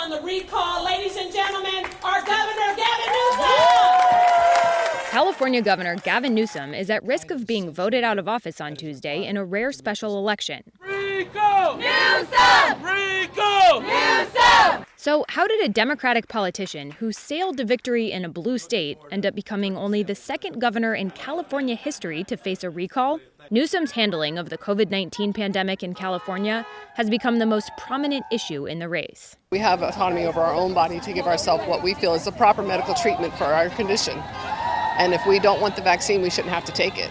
on the recall, ladies and gentlemen, our Governor Gavin Newsom! California Governor Gavin Newsom is at risk of being voted out of office on Tuesday in a rare special election. Rico! Newsom! Rico! Newsom! So how did a Democratic politician who sailed to victory in a blue state end up becoming only the second governor in California history to face a recall? Newsom's handling of the COVID-19 pandemic in California has become the most prominent issue in the race. We have autonomy over our own body to give ourselves what we feel is the proper medical treatment for our condition. And if we don't want the vaccine, we shouldn't have to take it.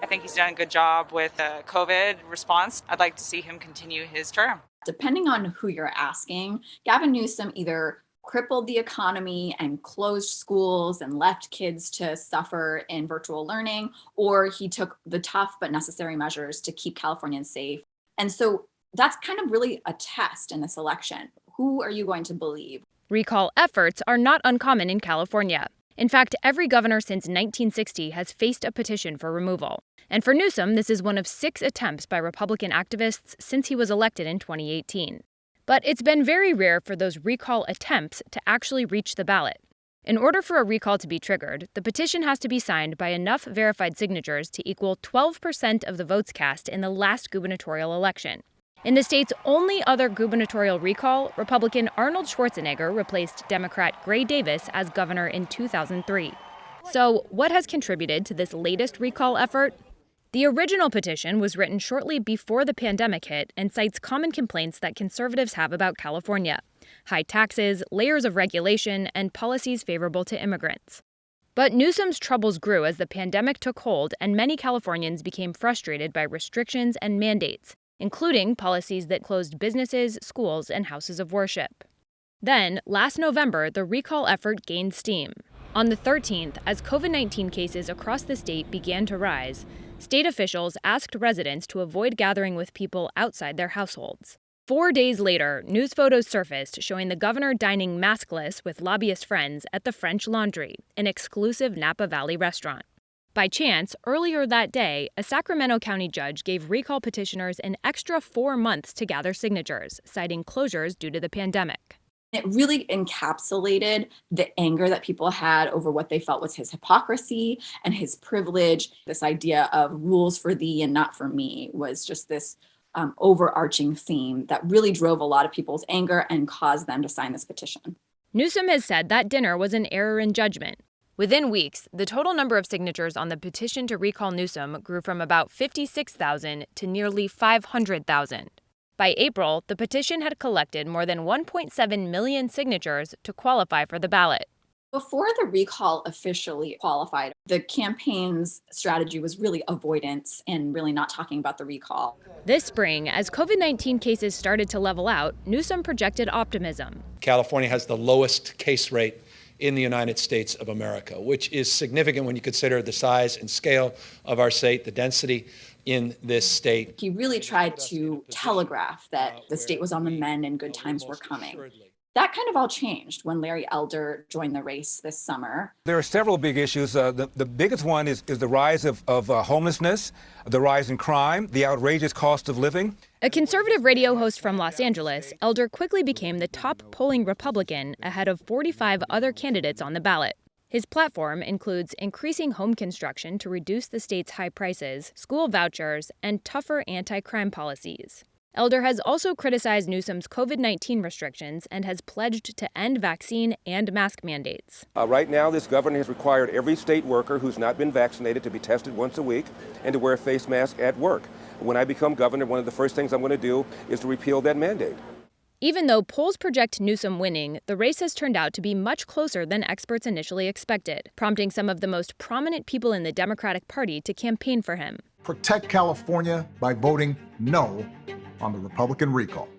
I think he's done a good job with the COVID response. I'd like to see him continue his term. Depending on who you're asking, Gavin Newsom either crippled the economy and closed schools and left kids to suffer in virtual learning, or he took the tough but necessary measures to keep Californians safe. And so that's kind of really a test in this election. Who are you going to believe? Recall efforts are not uncommon in California. In fact, every governor since 1960 has faced a petition for removal. And for Newsom, this is one of 6 attempts by Republican activists since he was elected in 2018. But it's been very rare for those recall attempts to actually reach the ballot. In order for a recall to be triggered, the petition has to be signed by enough verified signatures to equal 12% of the votes cast in the last gubernatorial election. In the state's only other gubernatorial recall, Republican Arnold Schwarzenegger replaced Democrat Gray Davis as governor in 2003. So, what has contributed to this latest recall effort? The original petition was written shortly before the pandemic hit and cites common complaints that conservatives have about California: high taxes, layers of regulation, and policies favorable to immigrants. But Newsom's troubles grew as the pandemic took hold and many Californians became frustrated by restrictions and mandates, including policies that closed businesses, schools, and houses of worship. Then, last November, the recall effort gained steam. On the 13th, as COVID-19 cases across the state began to rise, state officials asked residents to avoid gathering with people outside their households. 4 days later, news photos surfaced showing the governor dining maskless with lobbyist friends at the French Laundry, an exclusive Napa Valley restaurant. By chance, earlier that day, a Sacramento County judge gave recall petitioners an extra 4 months to gather signatures, citing closures due to the pandemic. It really encapsulated the anger that people had over what they felt was his hypocrisy and his privilege. This idea of rules for thee and not for me was just this overarching theme that really drove a lot of people's anger and caused them to sign this petition. Newsom has said that dinner was an error in judgment. Within weeks, the total number of signatures on the petition to recall Newsom grew from about 56,000 to nearly 500,000. By April, the petition had collected more than 1.7 million signatures to qualify for the ballot. Before the recall officially qualified, the campaign's strategy was really avoidance and really not talking about the recall. This spring, as COVID-19 cases started to level out, Newsom projected optimism. California has the lowest case rate in the United States of America, which is significant when you consider the size and scale of our state, the density in this state. He really tried to telegraph that the state was on the mend and good times were coming. That kind of all changed when Larry Elder joined the race this summer. There are several big issues. The biggest one is the rise of homelessness, the rise in crime, the outrageous cost of living. A conservative radio host from Los Angeles, Elder quickly became the top polling Republican ahead of 45 other candidates on the ballot. His platform includes increasing home construction to reduce the state's high prices, school vouchers, and tougher anti-crime policies. Elder has also criticized Newsom's COVID-19 restrictions and has pledged to end vaccine and mask mandates. Right now, this governor has required every state worker who's not been vaccinated to be tested once a week and to wear a face mask at work. When I become governor, one of the first things I'm going to do is to repeal that mandate. Even though polls project Newsom winning, the race has turned out to be much closer than experts initially expected, prompting some of the most prominent people in the Democratic Party to campaign for him. Protect California by voting no on the Republican recall.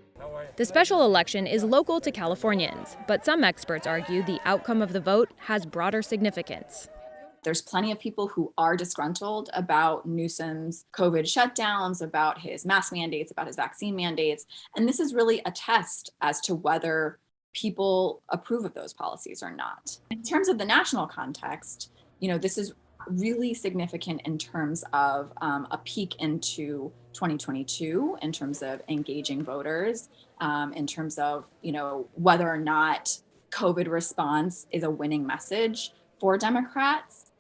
The special election is local to Californians, but some experts argue the outcome of the vote has broader significance. There's plenty of people who are disgruntled about Newsom's COVID shutdowns, about his mask mandates, about his vaccine mandates. And this is really a test as to whether people approve of those policies or not. In terms of the national context, this is really significant in terms of a peek into 2022, in terms of engaging voters, in terms of, whether or not COVID response is a winning message for Democrats.